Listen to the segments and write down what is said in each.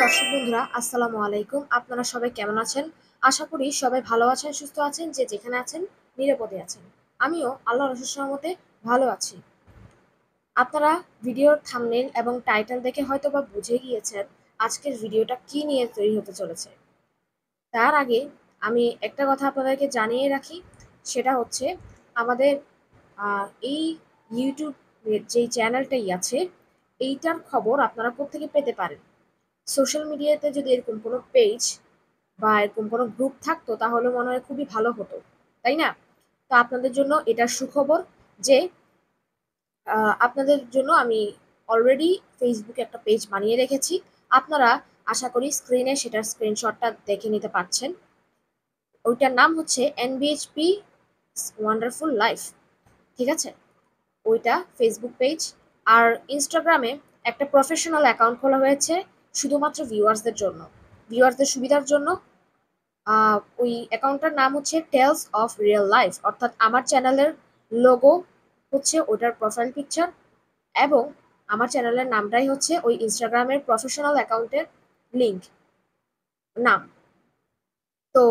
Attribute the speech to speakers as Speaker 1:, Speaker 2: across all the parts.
Speaker 1: দর্শক বন্ধুরা, আসসালামু আলাইকুম। আপনারা সবাই কেমন আছেন? আশা করি সবাই ভালো আছেন, সুস্থ আছেন, যে যেখানে আছেন নিরাপদে আছেন। আমিও আল্লাহর অশেষ রহমতে ভালো আছি। আপনারা ভিডিওর থাম্বনেইল এবং টাইটেল দেখে হয়তোবা বুঝে গিয়েছেন আজকের ভিডিওটা কি নিয়ে তৈরি হতে চলেছে। তার আগে আমি একটা কথা আপনাদেরকে জানিয়ে রাখি, সেটা হচ্ছে আমাদের এই ইউটিউবের যেই চ্যানেলটাই আছে, এইটার খবর আপনারা কোত্থেকে পেতে পারেন। সোশ্যাল মিডিয়াতে যদি এরকম কোনো পেজ বা এরকম কোনো গ্রুপ থাকতো তাহলে মনে হয় খুবই ভালো হতো, তাই না? তো আপনাদের জন্য এটা সুখবর যে আপনাদের জন্য আমি অলরেডি ফেসবুকে একটা পেজ বানিয়ে রেখেছি। আপনারা আশা করি স্ক্রিনে সেটার স্ক্রিনশটটা দেখে নিতে পারছেন। ওইটার নাম হচ্ছে এনবিএইচপি ওয়ান্ডারফুল লাইফ, ঠিক আছে? ওইটা ফেসবুক পেজ। আর ইনস্টাগ্রামে একটা প্রফেশনাল অ্যাকাউন্ট খোলা হয়েছে শুধুমাত্র ভিউয়ার্সদের সুবিধার জন্য। ওই অ্যাকাউন্টটার নাম হচ্ছে টেলস অফ রিয়েল লাইফ, অর্থাৎ আমার চ্যানেলের লোগো হচ্ছে ওটার প্রোফাইল পিকচার, এবং আমার চ্যানেলের নামটাই হচ্ছে ওই ইনস্টাগ্রামের প্রফেশনাল অ্যাকাউন্টের লিঙ্ক নাম। তো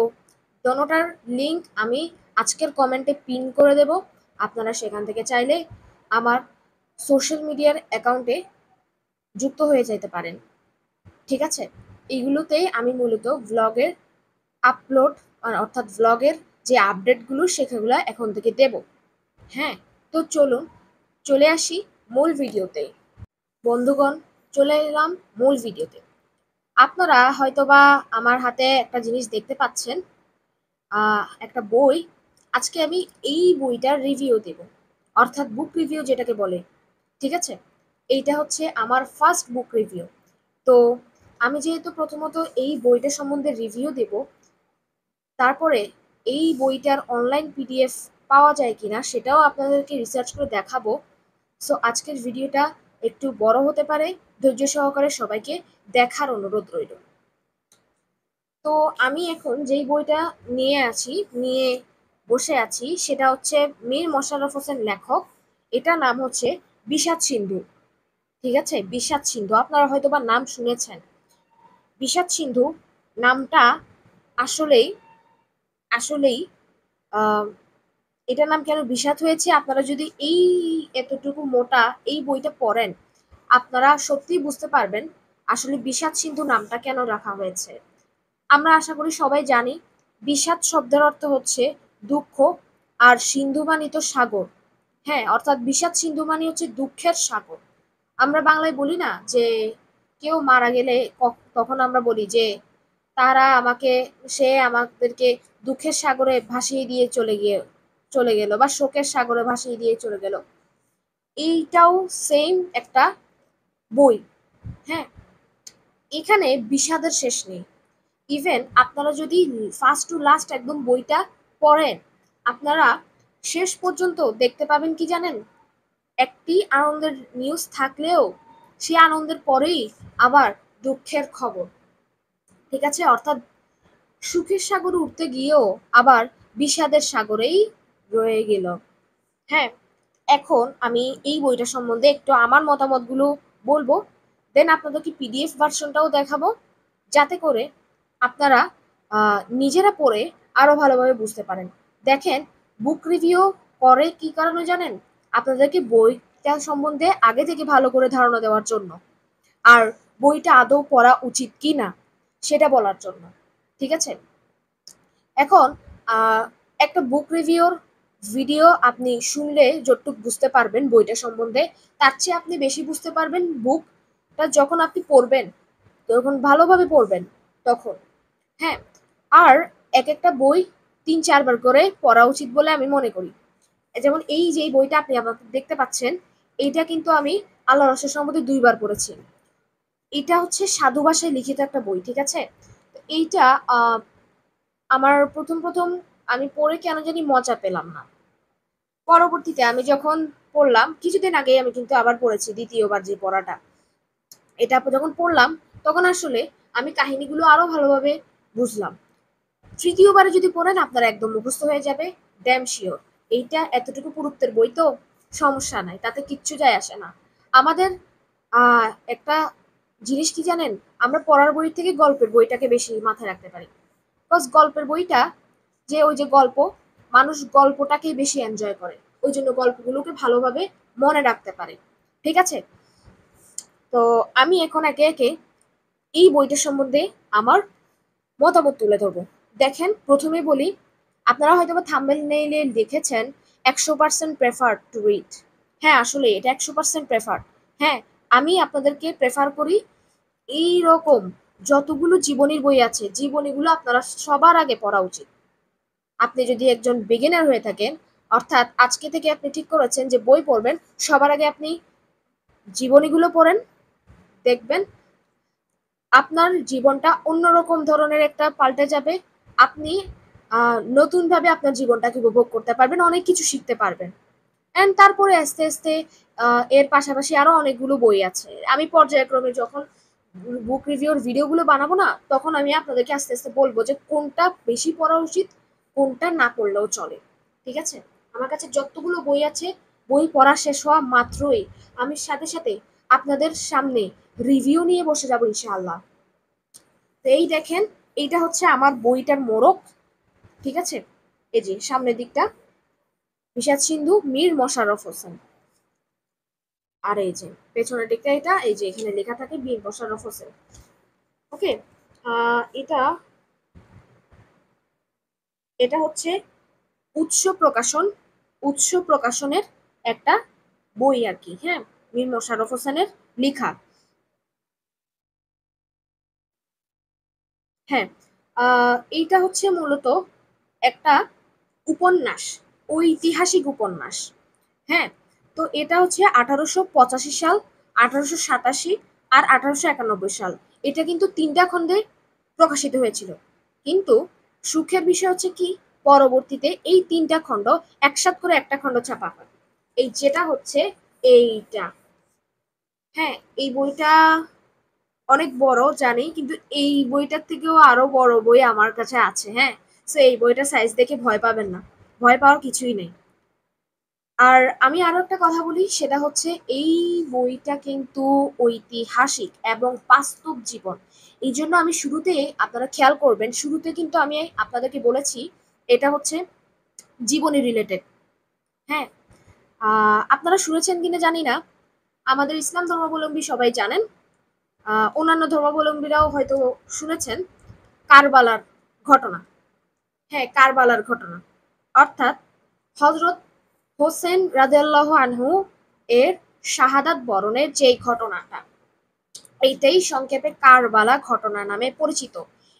Speaker 1: দোনোটার লিঙ্ক আমি আজকের কমেন্টে পিন করে দেব। আপনারা সেখান থেকে চাইলে আমার সোশ্যাল মিডিয়ার অ্যাকাউন্টে যুক্ত হয়ে যেতে পারেন, ঠিক আছে? এইগুলোতেই আমি মূলত ভ্লগের আপলোড, অর্থাৎ ভ্লগের যে আপডেটগুলো সেগুলো এখন থেকে দেব। হ্যাঁ, তো চলুন চলে আসি মূল ভিডিওতে। বন্ধুগণ, চলে এলাম মূল ভিডিওতে। আপনারা হয়তোবা আমার হাতে একটা জিনিস দেখতে পাচ্ছেন, একটা বই। আজকে আমি এই বইটার রিভিউ দেব, অর্থাৎ বুক রিভিউ যেটাকে বলে, ঠিক আছে? এইটা হচ্ছে আমার ফার্স্ট বুক রিভিউ। তো আমি যেহেতু প্রথমত এই বইটা সম্বন্ধে রিভিউ দেব, তারপরে এই বইটার অনলাইন পিডিএফ পাওয়া যায় কিনা সেটাও আপনাদেরকে রিসার্চ করে দেখাবো। সো আজকের ভিডিওটা একটু বড় হতে পারে, ধৈর্য সহকারে সবাইকে দেখার অনুরোধ রইল। তো আমি এখন যেই বইটা নিয়ে বসে আছি সেটা হচ্ছে মীর মশাররফ হোসেন লেখক। এটা নাম হচ্ছে বিষাদ সিন্ধু, ঠিক আছে? বিষাদ সিন্ধু আপনারা হয়তোবা নাম শুনেছেন। বিষাদ সিন্ধু নামটা আসলেই আসলেই এটার নাম কেন বিষাদ হয়েছে, আপনারা যদি এই এতটুকু মোটা এই বইটা পড়েন আপনারা সত্যিই বুঝতে পারবেন আসলে বিষাদ সিন্ধু নামটা কেন রাখা হয়েছে। আমরা আশা করি সবাই জানি বিষাদ শব্দের অর্থ হচ্ছে দুঃখ, আর সিন্ধু মানে তো সাগর। হ্যাঁ, অর্থাৎ বিষাদ সিন্ধু মানে হচ্ছে দুঃখের সাগর। আমরা বাংলায় বলি না যে কেউ মারা গেলে তখন আমরা বলি যে সে আমাদেরকে দুঃখের সাগরে ভাসিয়ে দিয়ে চলে গেল, বা শোকের সাগরে ভাসিয়ে দিয়ে চলে গেল। এইটাও সেম একটা বই। হ্যাঁ, এখানে বিষাদের শেষ নেই। ইভেন আপনারা যদি ফার্স্ট টু লাস্ট একদম বইটা পড়েন, আপনারা শেষ পর্যন্ত দেখতে পাবেন কি জানেন, একটি আনন্দের নিউজ থাকলেও সে আনন্দের পরেই আবার দুঃখের খবর, ঠিক আছে? অর্থাৎ সুখের সাগরে উঠতে গিয়েও আবার বিষাদের সাগরেই রয়ে গেল। হ্যাঁ, এখন আমি এই বইটা সম্বন্ধে একটু আমার মতামতগুলো বলবো, দেন আপনাদেরকে পিডিএফ ভার্সনটাও দেখাবো, যাতে করে আপনারা নিজেরা পড়ে আরো ভালোভাবে বুঝতে পারেন। দেখেন, বুক রিভিউ করে কি কারণে জানেন? আপনাদেরকে বইটা সম্বন্ধে আগে থেকে ভালো করে ধারণা দেওয়ার জন্য, আর বইটা আদৌ পড়া উচিত কি না সেটা বলার জন্য, ঠিক আছে? এখন একটা বুক রিভিউর ভিডিও আপনি শুনলে যতটুকু বুঝতে পারবেন বইটা সম্বন্ধে, তার চেয়ে আপনি বেশি বুঝতে পারবেন বুকটা যখন আপনি পড়বেন, তখন ভালোভাবে পড়বেন তখন। হ্যাঁ, আর এক একটা বই ৩-৪ বার করে পড়া উচিত বলে আমি মনে করি। যেমন এই যে বইটা আপনি আমাকে দেখতে পাচ্ছেন, এইটা কিন্তু আমি আল্লাহর অশেষ রহমতে ২ বার পড়েছি। এটা হচ্ছে সাধু ভাষায় লিখিত একটা বই, ঠিক আছে? এইটা আমার প্রথম আমি পড়ে কেন জানি মজা পেলাম না। পরবর্তীতে আমি যখন পড়লাম, কিছুদিন আগে আমি কিন্তু আবার পড়েছি দ্বিতীয়বার যে পড়াটা। এটা যখন পড়লাম তখন আসলে আমি কাহিনীগুলো আরো ভালোভাবে বুঝলাম। তৃতীয়বারে যদি পড়েন আপনারা একদম মুখস্থ হয়ে যাবে, ড্যাম শিওর। এইটা এতটুকু পুরুত্বের বই তো সমস্যা নাই, তাতে কিচ্ছু যায় আসে না। আমাদের একটা জিনিস কি জানেন, আমরা পড়ার বই থেকে গল্পের বইটাকে বেশি মাথায় রাখতে পারি। বিকজ গল্পের বইটা যে ওই যে গল্প, মানুষ গল্পটাকেই বেশি এনজয় করে, ওই জন্য গল্পগুলোকে ভালোভাবে মনে রাখতে পারে। ঠিক আছে, তো আমি এখন একে একে এই বইটা সম্বন্ধে আমার মতামত তুলে ধরবো। দেখেন, প্রথমে বলি, আপনারা হয়তো বা থাম্বনেইলে দেখেছেন 100% প্রেফার টু রিড। হ্যাঁ, আসলে এটা 100% প্রেফার। হ্যাঁ, আমি আপনাদেরকে প্রেফার করি এই রকম যতগুলো জীবনীর বই আছে, জীবনীগুলো আপনারা সবার আগে পড়া উচিত। আপনি যদি একজন বিগিনার হয়ে থাকেন, অর্থাৎ আজকে থেকে আপনি ঠিক করেছেন যে বই পড়বেন, সবার আগে আপনি জীবনীগুলো পড়েন, দেখবেন আপনার জীবনটা অন্যরকম ধরনের একটা পাল্টে যাবে। আপনি নতুনভাবে আপনার জীবনটাকে উপভোগ করতে পারবেন, অনেক কিছু শিখতে পারবেন। অ্যান্ড তারপরে আস্তে আস্তে এর পাশাপাশি আরো অনেকগুলো বই আছে। আমি পর্যায়ক্রমে যখন বুক রিভিউর ভিডিওগুলো বানাবো না, তখন আমি আপনাদেরকে আস্তে আস্তে বলবো যে কোনটা বেশি পড়া উচিত, কোনটা না পড়লেও চলে। ঠিক আছে, আমার কাছে যতগুলো বই আছে, বই পড়া শেষ হওয়া মাত্রই আমি সাথে সাথে আপনাদের সামনে রিভিউ নিয়ে বসে যাবো ইনশাআল্লাহ। তো এই দেখেন, এইটা হচ্ছে আমার বইটার মোড়ক। ঠিক আছে, এই যে সামনের দিকটা বিষাদ সিন্ধু মীর মশাররফ হোসেন, আর এই যে পেছনের দিকটা এটা, এই যে এখানে লেখা থাকে মীর মশাররফ হোসেন। ওকে, এটা এটা হচ্ছে উৎস প্রকাশন, উৎস প্রকাশনের একটা বই আর কি। হ্যাঁ, মীর মশাররফ হোসেনের লেখা। হ্যাঁ, এইটা হচ্ছে মূলত একটা উপন্যাস, ঐতিহাসিক উপন্যাস। হ্যাঁ, তো এটা হচ্ছে 1885 সাল, 1887 আর 1891 সাল। এটা কিন্তু তিনটা খণ্ডে প্রকাশিত হয়েছিল। কিন্তু সুখের বিষয় হচ্ছে কি, পরবর্তীতে এই তিনটা খণ্ড একসাথ করে একটা খণ্ড ছাপা হয়, এই যেটা হচ্ছে এইটা। হ্যাঁ, এই বইটা অনেক বড় জানি, কিন্তু এই বইটার থেকেও আরো বড় বই আমার কাছে আছে। হ্যাঁ, তো এই বইটা সাইজ দেখে ভয় পাবেন না, ভয় পাওয়ার কিছুই নেই। আর আমি আরো একটা কথা বলি, সেটা হচ্ছে এই বইটা কিন্তু ঐতিহাসিক এবং বাস্তব জীবন। এই জন্য আমি শুরুতে, আপনারা খেয়াল করবেন, শুরুতে কিন্তু আমি আপনাদেরকে বলেছি এটা হচ্ছে জীবনী রিলেটেড। হ্যাঁ, আপনারা শুনেছেন কিনা জানি না, আমাদের ইসলাম ধর্মাবলম্বী সবাই জানেন, অন্যান্য ধর্মাবলম্বীরাও হয়তো শুনেছেন কারবালার ঘটনা। হ্যাঁ, কারবালার ঘটনা, অর্থাৎ হজরত হোসেন রাদিয়াল্লাহু আনহু এর শাহাদাত বরণের যেই ঘটনাটা, এইটাই সংক্ষেপে কারবালা ঘটনা নামে পরিচিত।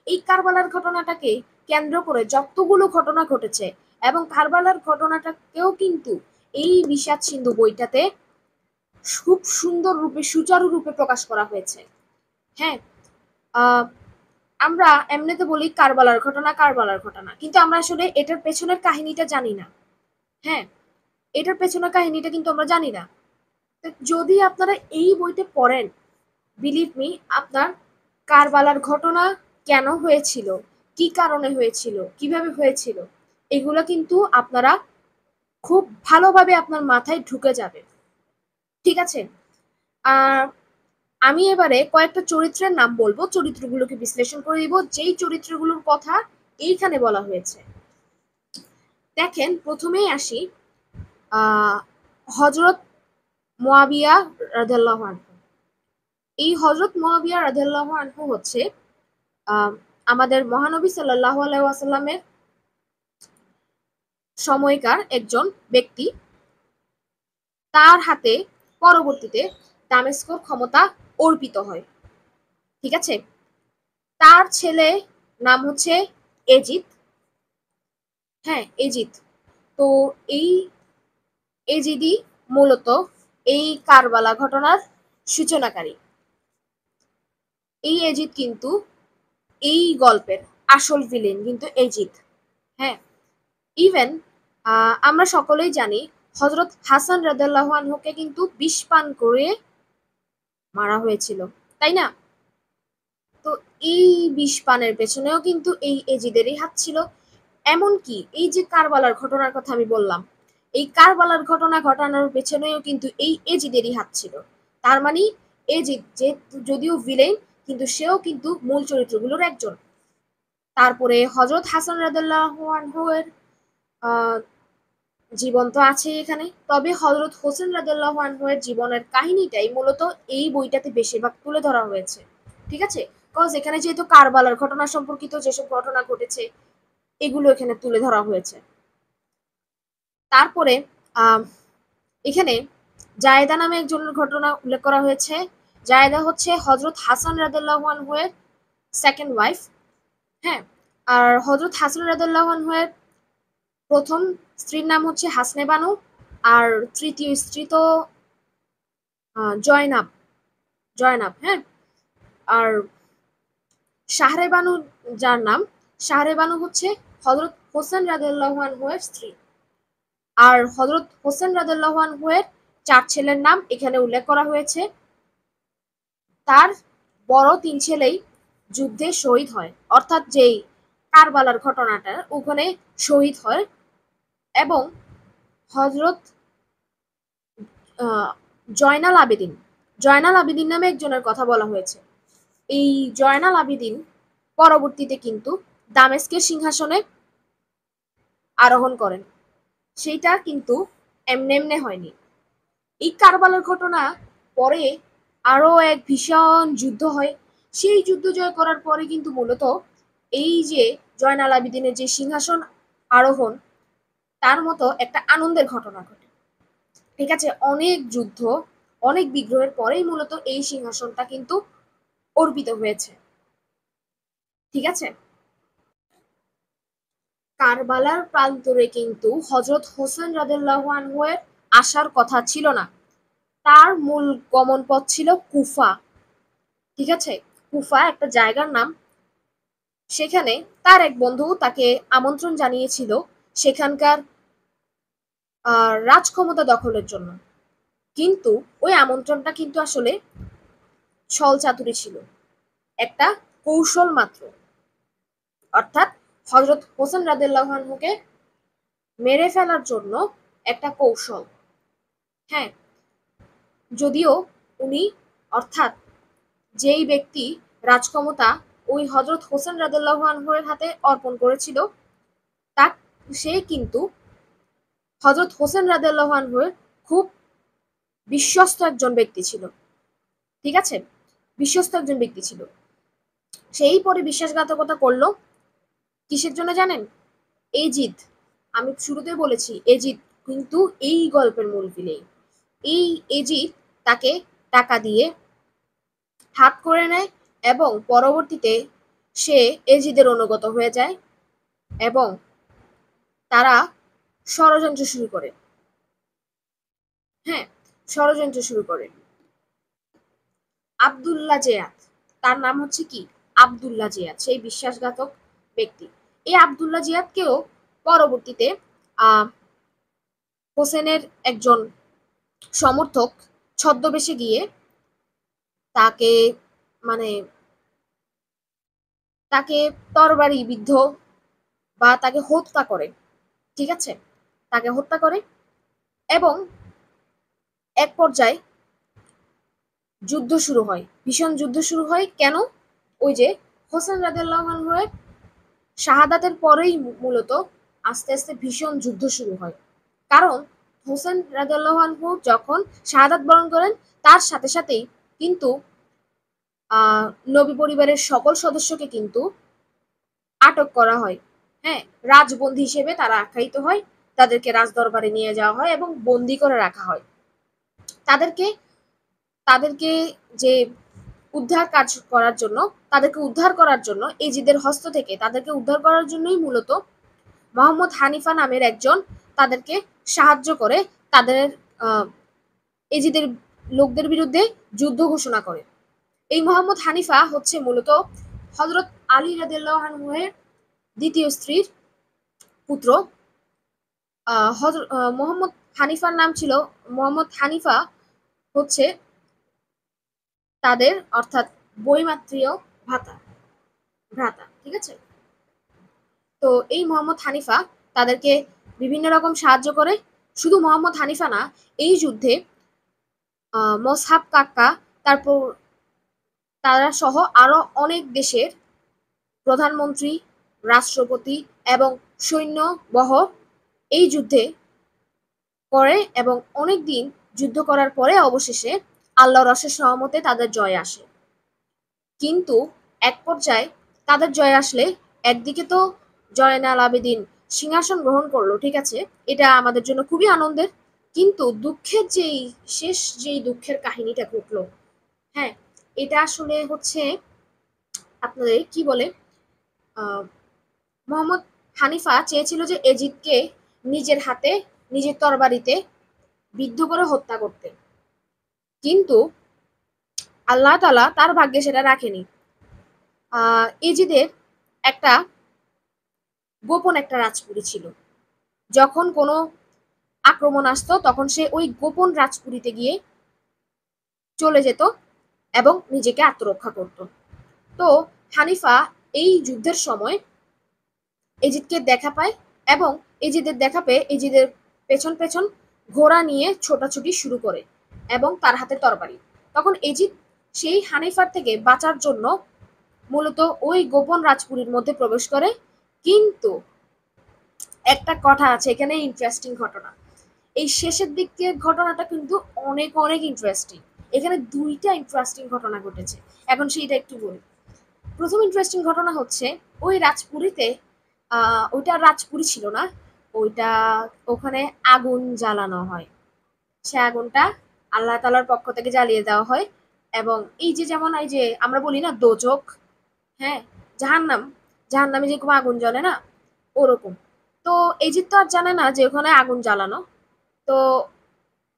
Speaker 1: এই কারবালার ঘটনাটাকে কেন্দ্র করে যতগুলো ঘটনা ঘটেছে, এবং কারবালার ঘটনাটাকেও কিন্তু এই বিষাদ সিন্ধু বইটাতে খুব সুন্দর রূপে, সুচারু রূপে প্রকাশ করা হয়েছে। হ্যাঁ, আহ আমরা এমনিতে বলি কারবালার ঘটনা, কারবালার ঘটনা, কিন্তু আমরা আসলে এটার পেছনের কাহিনীটা জানি না। হ্যাঁ, এটার পেছনের কাহিনীটা কিন্তু আমরা জানি না। যদি আপনারা এই বইতে পড়েন, বিলিভ মি, আপনার কারবালার ঘটনা কেন হয়েছিল, কি কারণে হয়েছিল, কিভাবে হয়েছিল, এগুলো কিন্তু আপনারা খুব ভালোভাবে আপনার মাথায় ঢুকে যাবে। ঠিক আছে, আহ আমি এবারে কয়েকটা চরিত্রের নাম বলবো, চরিত্রগুলোকে বিশ্লেষণ করে দিব, যেই চরিত্রগুলোর কথা এইখানে বলা হয়েছে। দেখেন, প্রথমেই আসি হজরত মুয়াবিয়া রাদিয়াল্লাহু আনহু। এই হজরত মুয়াবিয়া রাদিয়াল্লাহু আনহু হচ্ছে আমাদের মহানবী সাল্লাল্লাহু আলাইহি ওয়াসাল্লামের সময়কার একজন ব্যক্তি। তার হাতে পরবর্তীতে দামেস্কর ক্ষমতা অর্পিত হয়। ঠিক আছে, তার ছেলে নাম হচ্ছে এজিদ। হ্যাঁ, এজিদ। তো এই এজিদি মূলত এই কারবালা ঘটনার সূচনাকারী। এই এজিদ কিন্তু এই গল্পের আসল ভিলেন কিন্তু এজিদ। হ্যাঁ, ইভেন আমরা সকলেই জানি হজরত হাসান রাদিয়াল্লাহু আনহুকে কিন্তু বিষ পান করে মারা হয়েছিল, তাই না? তো এই বিষ পানের পেছনেও কিন্তু এই এজিদেরই হাত ছিল। এমনকি এই যে কারবালার ঘটনার কথা আমি বললাম, এই কারবালার ঘটনা ঘটানোর পেছনেও কিন্তু এই এজিদেরই হাত ছিল। তার মানে এজিদ যে যদিও ভিলেন কিন্তু সেও কিন্তু মূল চরিত্রগুলোর একজন। তারপরে হযরত হাসান রাদিয়াল্লাহু আনহু এর জীবন তো আছে এখানে, তবে হযরত হোসেন রাদিয়াল্লাহু আনহু এর জীবনের কাহিনীটাই মূলত এই বইটাতে বেশিরভাগ তুলে ধরা হয়েছে। ঠিক আছে, কজ এখানে যেহেতু কারবালার ঘটনা সম্পর্কিত যেসব ঘটনা ঘটেছে এগুলো এখানে তুলে ধরা হয়েছে। তারপরে এখানে জায়েদা নামে একজনের ঘটনা উল্লেখ করা হয়েছে। জায়েদা হচ্ছে হযরত হাসান রাদিয়াল্লাহু আনহু এর সেকেন্ড ওয়াইফ। হ্যাঁ, আর হযরত হাসান রাদিয়াল্লাহু আনহু এর প্রথম স্ত্রীর নাম হচ্ছে হাসনে বানু, আর তৃতীয় স্ত্রী তো জয়নাব। জয়নাব, হ্যাঁ। আর শাহরে বানু, যার নাম শাহরে বানু হচ্ছে হযরত হোসেন রাদিয়াল্লাহু আনহু এর স্ত্রী। আর হযরত হোসেন রাদিয়াল্লাহু আনহু এর 4 ছেলের নাম এখানে উল্লেখ করা হয়েছে। তার বড় 3 ছেলেই যুদ্ধে শহীদ হয়, অর্থাৎ যেই কারবালার ঘটনাটা ওখানে শহীদ হয়। এবং হযরত জয়নাল আবেদিন, জয়নাল আবেদিন নামে একজনের কথা বলা হয়েছে। এই জয়নাল আবেদিন পরবর্তীতে কিন্তু দামেস্কের সিংহাসনে আরোহণ করেন। সেইটা কিন্তু এমনে এমনে হয়নি। এই কারবালার ঘটনা পরে আরো এক ভীষণ যুদ্ধ হয়। সেই যুদ্ধ জয় করার পরে কিন্তু মূলত এই যে জয়নাল আবেদিনের যে সিংহাসন আরোহণ, তার মতো একটা আনন্দের ঘটনা ঘটে। ঠিক আছে, অনেক যুদ্ধ, অনেক বিগ্রহের পরেই মূলত এই সিংহাসনটা কিন্তু অর্পিত হয়েছে। ঠিক আছে, কারবালার প্রান্তরে কিন্তু হযরত হোসেন রাদিয়াল্লাহু আনহু এর আসার কথা ছিল না। তার মূল গমন পথ ছিল কুফা। ঠিক আছে, কুফা একটা জায়গার নাম। সেখানে তার এক বন্ধু তাকে আমন্ত্রণ জানিয়েছিল সেখানকার রাজ ক্ষমতা দখলের জন্য, কিন্তু ওই আমন্ত্রণটা কিন্তু আসলে ছল চাতুরি ছিল, একটা কৌশল মাত্র। অর্থাৎ হযরত হোসেন রাদিয়াল্লাহু আনহুকে মেরে ফেলার জন্য একটা কৌশল। হ্যাঁ, যদিও উনি, অর্থাৎ যেই ব্যক্তি রাজক্ষমতা ওই হযরত হোসেন রাদিয়াল্লাহু আনহু এর হাতে অর্পণ করেছিল, তা সে কিন্তু হযরত হোসেন রাদিয়াল্লাহু আনহু এর খুব বিশ্বস্ত একজন ব্যক্তি ছিল। ঠিক আছে, বিশ্বস্ত একজন ব্যক্তি ছিল। সেই পরে বিশ্বাসঘাতকতা করলো কিসের জন্য জানেন? এজিদ। আমি শুরুতেই বলেছি এজিদ কিন্তু এই গল্পের মূল ভিলেন। এই এজিদ তাকে টাকা দিয়ে হাত করে নেয় এবং পরবর্তীতে সে এজিদের অনুগত হয়ে যায় এবং তারা ষড়যন্ত্র শুরু করে। হ্যাঁ, ষড়যন্ত্র শুরু করে। আব্দুল্লাহ জিয়াদ, তার নাম হচ্ছে কি? আব্দুল্লাহ জিয়াদ, সেই বিশ্বাসঘাতক ব্যক্তি। এই আব্দুল্লাহ জিয়াদকেও পরবর্তীতে হোসেনের একজন সমর্থক ছদ্মবেশে গিয়ে তাকে, মানে তাকে তরবারি বিদ্ধ বা তাকে হত্যা করে। ঠিক আছে, তাকে হত্যা করে এবং এক পর্যায়ে যুদ্ধ শুরু হয়, ভীষণ যুদ্ধ শুরু হয়। কেন? ওই যে হোসেন রাদিয়াল্লাহু আনহু এর শাহাদাতের পরেই মূলত আস্তে আস্তে ভীষণ যুদ্ধ শুরু হয়। কারণ হোসেন রাদিয়াল্লাহু আনহু যখন শাহাদাত বরণ করেন তার সাথে সাথেই কিন্তু নবী পরিবারের সকল সদস্যকে কিন্তু আটক করা হয়। হ্যাঁ, রাজবন্দী হিসেবে তারা আখ্যায়িত হয়। তাদেরকে রাজদরবারে নিয়ে যাওয়া হয় এবং বন্দী করে রাখা হয়। তাদেরকে তাদেরকে যে উদ্ধার কাজ করার জন্য, তাদেরকে উদ্ধার করার জন্য এজিদের হস্ত থেকে তাদেরকে উদ্ধার করার জন্যই মূলত মোহাম্মদ হানিফা নামের একজন তাদেরকে সাহায্য করে, তাদের এজিদের লোকদের বিরুদ্ধে যুদ্ধ ঘোষণা করে। এই মোহাম্মদ হানিফা হচ্ছে মূলত হযরত আলী রাদিয়াল্লাহু আনহু এর দ্বিতীয় স্ত্রীর পুত্র। মোহাম্মদ হানিফার নাম ছিল, মোহাম্মদ হানিফা হচ্ছে তাদের, অর্থাৎ বৈমাত্রীয় ভ্রাতা। ঠিক আছে, তো এই মোহাম্মদ হানিফা তাদেরকে বিভিন্ন রকম সাহায্য করে। শুধু মোহাম্মদ হানিফা না, এই যুদ্ধে মসহাব কাক্কা তারপর তারা সহ আরো অনেক দেশের প্রধানমন্ত্রী, রাষ্ট্রপতি এবং সৈন্যবহর এই যুদ্ধে করে এবং অনেক দিন যুদ্ধ করার পরে অবশেষে আল্লাহর অশেষ রহমতে তাদের জয় আসে। কিন্তু এক পর্যায়ে তাদের জয় আসলে একদিকে তো জয়নাল আবেদিন সিংহাসন গ্রহণ করলো, ঠিক আছে, এটা আমাদের জন্য খুবই আনন্দের। কিন্তু দুঃখের যেই দুঃখের কাহিনীটা ঘটলো, হ্যাঁ, এটা আসলে হচ্ছে আপনাদের কি বলে, আহ মোহাম্মদ হানিফা চেয়েছিল যে এজিদকে নিজের হাতে নিজের তরবারিতে বিদ্ধ করে হত্যা করতে, কিন্তু আল্লাহ তাআলা তার ভাগ্যে সেটা রাখেনি। এজিদের একটা গোপন একটা রাজপুরী ছিল। যখন কোনো আক্রমণ আসতো তখন সে ওই গোপন রাজপুরীতে গিয়ে চলে যেত এবং নিজেকে আত্মরক্ষা করত। তো হানিফা এই যুদ্ধের সময় এজিদকে দেখা পায় এবং এজিদের দেখা পেয়ে এজিদের পেছন পেছন ঘোড়া নিয়ে ছোটাছুটি শুরু করে এবং তার হাতে তরবারি। তখন এজিদ সেই হানিফার থেকে বাঁচার জন্য মূলত ওই গোপন রাজপুরীর মধ্যে প্রবেশ করে। কিন্তু একটা কথা আছে এখানে, ইন্টারেস্টিং ঘটনা, এই শেষের দিকের ঘটনাটা কিন্তু অনেক অনেক ইন্টারেস্টিং। এখানে দুইটা ইন্টারেস্টিং ঘটনা ঘটেছে, এখন সেইটা একটু বলি। প্রথম ইন্টারেস্টিং ঘটনা হচ্ছে ওই রাজপুরীতে, ওইটা রাজপুরী ছিল না, ওইটা ওখানে আগুন জ্বালানো হয়। সে আগুনটা আল্লাহ তাআলার পক্ষ থেকে জ্বালিয়ে দেওয়া হয় এবং এই যে যেমন এই যে আমরা বলি না দোজখ, হ্যাঁ, জাহান্নাম, জাহান্নামে যেরকম আগুন জ্বলে না, ওরকম। তো এজিদ তো আর জানে না যে ওখানে আগুন জ্বালানো। তো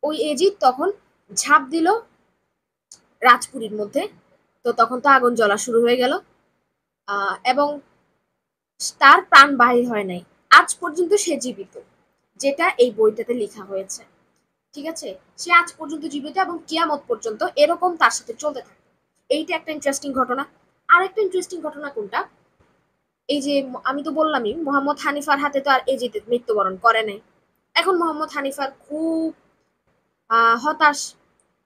Speaker 1: ওই এজিদ তখন ঝাঁপ দিল রাজপুরীর মধ্যে। তো তখন তো আগুন জ্বলা শুরু হয়ে গেল এবং তার প্রাণ বাহির হয় নাই। আজ পর্যন্ত সে জীবিত, যেটা এই বইটাতে লেখা হয়েছে, ঠিক আছে। সে আজ পর্যন্ত জীবিত এবং কিয়ামত পর্যন্ত এরকম তার সাথে চলতে থাকে। এইটা একটা ইন্টারেস্টিং ঘটনা। আর একটা ইন্টারেস্টিং ঘটনা কোনটা, এই যে আমি তো বললামই মোহাম্মদ হানিফার হাতে তো আর এজিদ মৃত্যুবরণ করে নাই। এখন মোহাম্মদ হানিফার খুব হতাশ।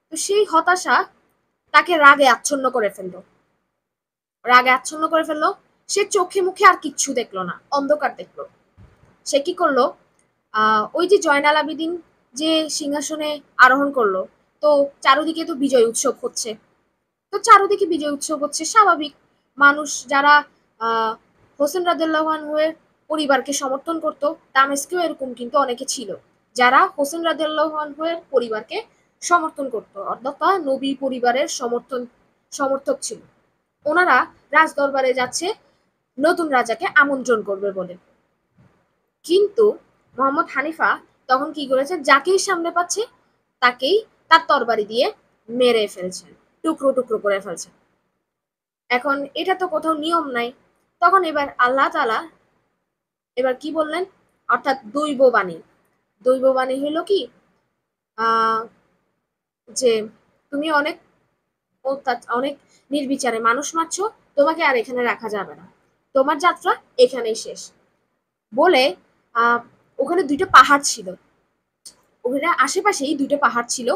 Speaker 1: তো সেই হতাশা তাকে রাগে আচ্ছন্ন করে ফেললো। রাগে আচ্ছন্ন করে ফেললো, সে চোখে মুখে আর কিচ্ছু দেখলো না, অন্ধকার দেখলো। সে কি করলো, ওই যে জয়নাল আবেদিন যে সিংহাসনে আরোহণ করলো, তো চারদিকে তো বিজয় উৎসব হচ্ছে। তো চারদিকে বিজয় উৎসব হচ্ছে স্বাভাবিক। মানুষ যারা হোসেন রাদিয়াল্লাহু আনহুর পরিবারকে সমর্থন করত, দামেস্কেও এরকম কিন্তু অনেকে ছিল যারা হোসেন রাদিয়াল্লাহু আনহুর পরিবারকে সমর্থন করত, অর্থাৎ নবী পরিবারের সমর্থক ছিল। ওনারা রাজ দরবারে যাচ্ছে নতুন রাজাকে আমন্ত্রণ করবে বলে। কিন্তু মোহাম্মদ হানিফা তখন কি করেছে, যাকেই সামনে পাচ্ছে তাকেই তার তরবারি দিয়ে মেরে ফেলছেন, টুকরো টুকরো করে ফেলছেন। এখন এটা তো কোথাও নিয়ম নাই। তখন এবার আল্লাহ তাআলা এবার কি বললেন, অর্থাৎ দৈববাণী। দৈববাণী হলো কি, যে তুমি অনেক অনেক নির্বিচারে মানুষ মারছো, তোমাকে আর এখানে রাখা যাবে না, তোমার যাত্রা এখানেই শেষ বলে ওখানে দুইটা পাহাড় ছিল, ওখানে আশেপাশেই দুইটা পাহাড় ছিল।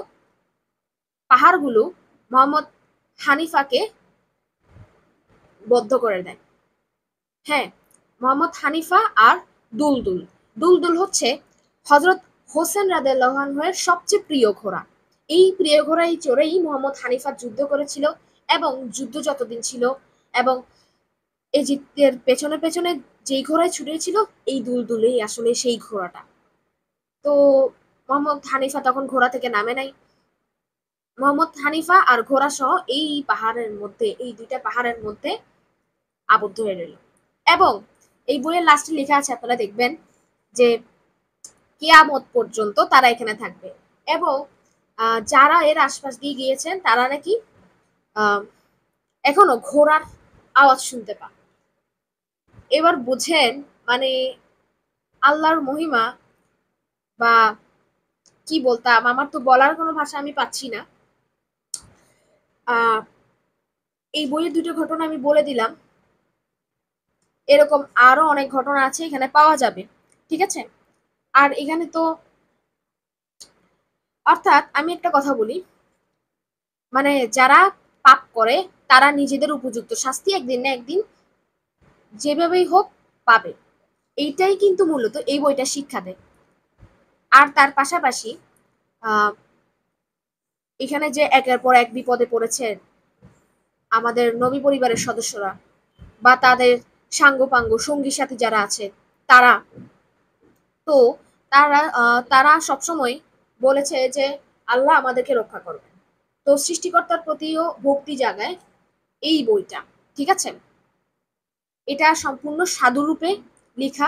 Speaker 1: পাহাড়গুলো মোহাম্মদ হানিফাকে বদ্ধ করে দেয়। হ্যাঁ, মোহাম্মদ হানিফা আর দুলদুল। দুলদুল হচ্ছে হজরত হোসেন রাদিয়াল্লাহু আনহুর সবচেয়ে প্রিয় ঘোড়া। এই প্রিয় ঘোড়ায় চড়েই মোহাম্মদ হানিফা যুদ্ধ করেছিল এবং যুদ্ধ যতদিন ছিল এবং এজিদের পেছনে পেছনে যেই ঘোড়ায় ছুটেছিল, এই দুলদুলেই আসলে সেই ঘোড়াটা। তো মোহাম্মদ হানিফা তখন ঘোড়া থেকে নামে নাই। মোহাম্মদ হানিফা আর ঘোড়া সহ এই পাহাড়ের মধ্যে, এই দুইটা পাহাড়ের মধ্যে আবদ্ধ হয়ে রইল। এবং এই বইয়ের লাস্টে লেখা আছে, আপনারা দেখবেন যে কিয়ামত পর্যন্ত তারা এখানে থাকবে এবং যারা এর আশপাশ দিয়ে গিয়েছেন তারা নাকি এখনো ঘোড়ার আওয়াজ শুনতে পান। এবার বুঝেন মানে আল্লাহর মহিমা, বা কি বলতাম, আমার তো বলার কোনো ভাষা আমি পাচ্ছি না। এই বইয়ের দুটো ঘটনা আমি বলে দিলাম, এরকম আরো অনেক ঘটনা আছে এখানে পাওয়া যাবে, ঠিক আছে। আর এখানে তো অর্থাৎ আমি একটা কথা বলি, মানে যারা পাপ করে তারা নিজেদের উপযুক্ত শাস্তি একদিন না একদিন যেভাবেই হোক পাবে। এইটাই কিন্তু মূলত এই বইটা শিক্ষা দেয়। আর তার পাশাপাশি এখানে যে একের পর এক বিপদে পড়েছে আমাদের নবী পরিবারের সদস্যরা বা তাদের সাঙ্গপাঙ্গ সঙ্গী সাথী যারা আছে তারা, তো তারা সবসময় বলেছে যে আল্লাহ আমাদেরকে রক্ষা করবেন। তো সৃষ্টিকর্তার প্রতিও ভক্তি জাগায় এই বইটা, ঠিক আছে। এটা সম্পূর্ণ সাধুরূপে লেখা।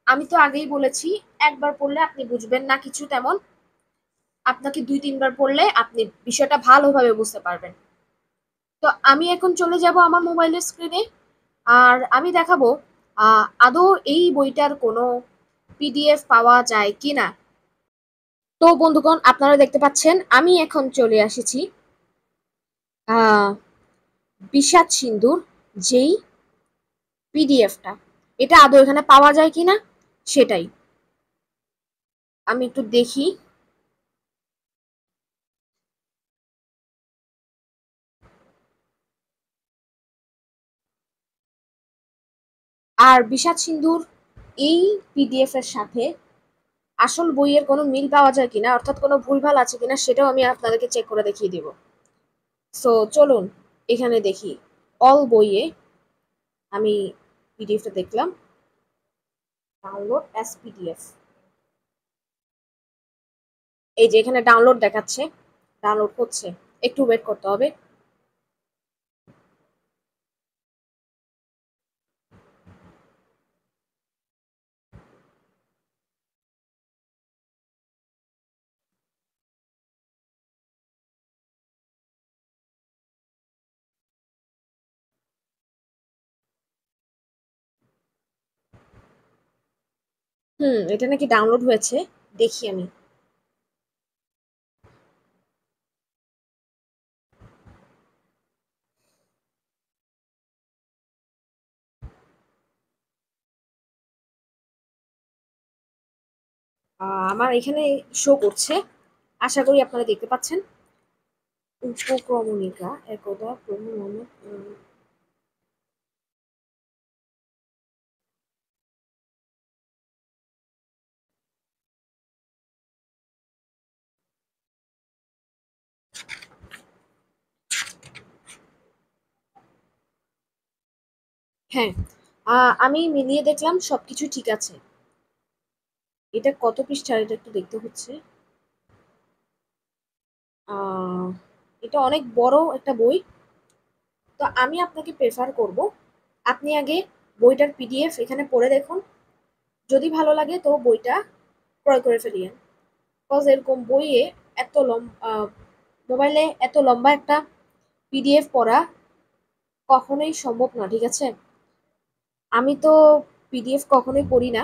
Speaker 1: আমি তো আগেই বলেছি একবার পড়লে আপনি বুঝবেন না কিছু তেমন, আপনাকে 2-3 বার পড়লে আপনি বিষয়টা ভালোভাবে বুঝতে পারবেন। তো আমি এখন চলে যাব আমার মোবাইলের স্ক্রিনে, আর আমি দেখাবো আদৌ এই বইটার কোনো পিডিএফ পাওয়া যায় কিনা। তো বন্ধুগণ, আপনারা দেখতে পাচ্ছেন আমি এখন চলে এসেছি বিষাদ সিন্ধুর যেই পিডিএফটা, এটা আদৌ এখানে পাওয়া যায় কিনা সেটাই আমি একটু দেখি। আর বিষাদ সিন্ধুর এই পিডিএফ এর সাথে আসল বইয়ের কোনো মিল পাওয়া যায় কিনা, অর্থাৎ কোনো ভুলভাল আছে কিনা সেটাও আমি আপনাদেরকে চেক করে দেখিয়ে দিব। সো চলুন এখানে দেখি অল বইয়ে। আমি পিডিএফটা দেখলাম, ডাউনলোড অ্যাজ পিডিএফ। এই যে এখানে ডাউনলোড দেখাচ্ছে, ডাউনলোড হচ্ছে, একটু ওয়েট করতে হবে। এটা নাকি ডাউনলোড হয়েছে, দেখি আমি। আমার এখানে শো করছে, আশা করি আপনারা দেখতে পাচ্ছেন। উপক্রমণিকা একদা প্রমোদ। হ্যাঁ, আমি মিলিয়ে দেখলাম সবকিছু ঠিক আছে। এটা কত পৃষ্ঠা, এটা একটু দেখতে হচ্ছে। এটা অনেক বড় একটা বই। তো আমি আপনাকে প্রেফার করব আপনি আগে বইটার পিডিএফ এখানে পড়ে দেখুন, যদি ভালো লাগে তো বইটা ক্রয় করে ফেলিয়েন। বিকজ এরকম বইয়ে এত মোবাইলে এত লম্বা একটা পিডিএফ পড়া কখনোই সম্ভব না, ঠিক আছে। আমি তো পিডিএফ কখনোই পড়ি না,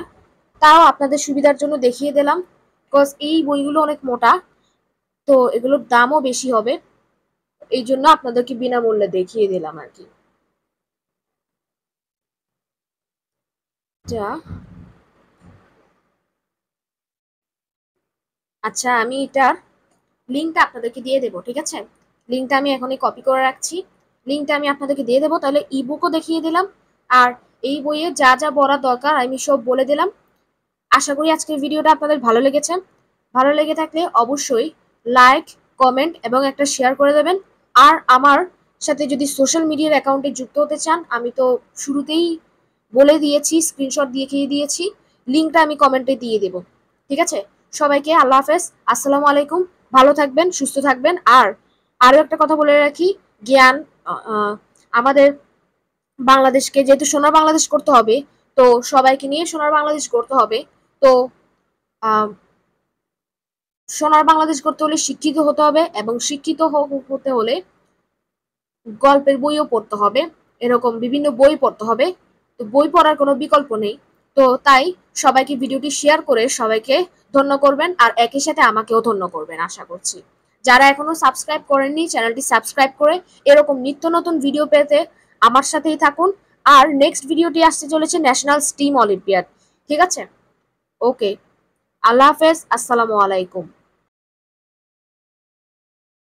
Speaker 1: তাও আপনাদের সুবিধার জন্য দেখিয়ে দিলাম। বিকজ এই বইগুলো অনেক মোটা, তো এগুলোর দামও বেশি হবে, এই জন্য আপনাদেরকে বিনামূল্যে দেখিয়ে দিলাম আর কি। আচ্ছা, আমি এটার লিঙ্কটা আপনাদেরকে দিয়ে দেবো, ঠিক আছে। লিঙ্কটা আমি এখনই কপি করে রাখছি, লিঙ্কটা আমি আপনাদেরকে দিয়ে দেবো। তাহলে ইবুকও দেখিয়ে দিলাম, আর এই বইয়ে যা যা পড়া দরকার আমি সব বলে দিলাম। আশা করি আজকের ভিডিওটা আপনাদের ভালো লেগেছে। ভালো লেগে থাকলে অবশ্যই লাইক, কমেন্ট এবং একটা শেয়ার করে দেবেন। আর আমার সাথে যদি সোশ্যাল মিডিয়ার অ্যাকাউন্টে যুক্ত হতে চান, আমি তো শুরুতেই বলে দিয়েছি, স্ক্রিনশট দিয়ে দিয়েছি, লিঙ্কটা আমি কমেন্টে দিয়ে দেব, ঠিক আছে। সবাইকে আল্লাহ হাফেজ, আসসালামু আলাইকুম। ভালো থাকবেন, সুস্থ থাকবেন। আর আরো একটা কথা বলে রাখি, জ্ঞান আমাদের বাংলাদেশকে যেহেতু সোনার বাংলাদেশ করতে হবে, তো সবাইকে নিয়ে সোনার বাংলাদেশ করতে হবে। তো সোনার বাংলাদেশ করতে হলে শিক্ষিত হতে হবে, এবং শিক্ষিত হতে হলে গল্পের বইও পড়তে হবে, এরকম বিভিন্ন বই পড়তে হবে। তো বই পড়ার কোনো বিকল্প নেই। তো তাই সবাইকে ভিডিওটি শেয়ার করে সবাইকে ধন্য করবেন, আর একই সাথে আমাকেও ধন্য করবেন আশা করছি। যারা এখনো সাবস্ক্রাইব করেননি, চ্যানেলটি সাবস্ক্রাইব করে এরকম নিত্য নতুন ভিডিও পেতে আমার সাথেই থাকুন। আর নেক্সট ভিডিওটি আসতে চলেছে ন্যাশনাল স্টিম অলিম্পিয়াড, ঠিক আছে। ওকে, আল্লাহ হাফেজ, আসসালামু আলাইকুম।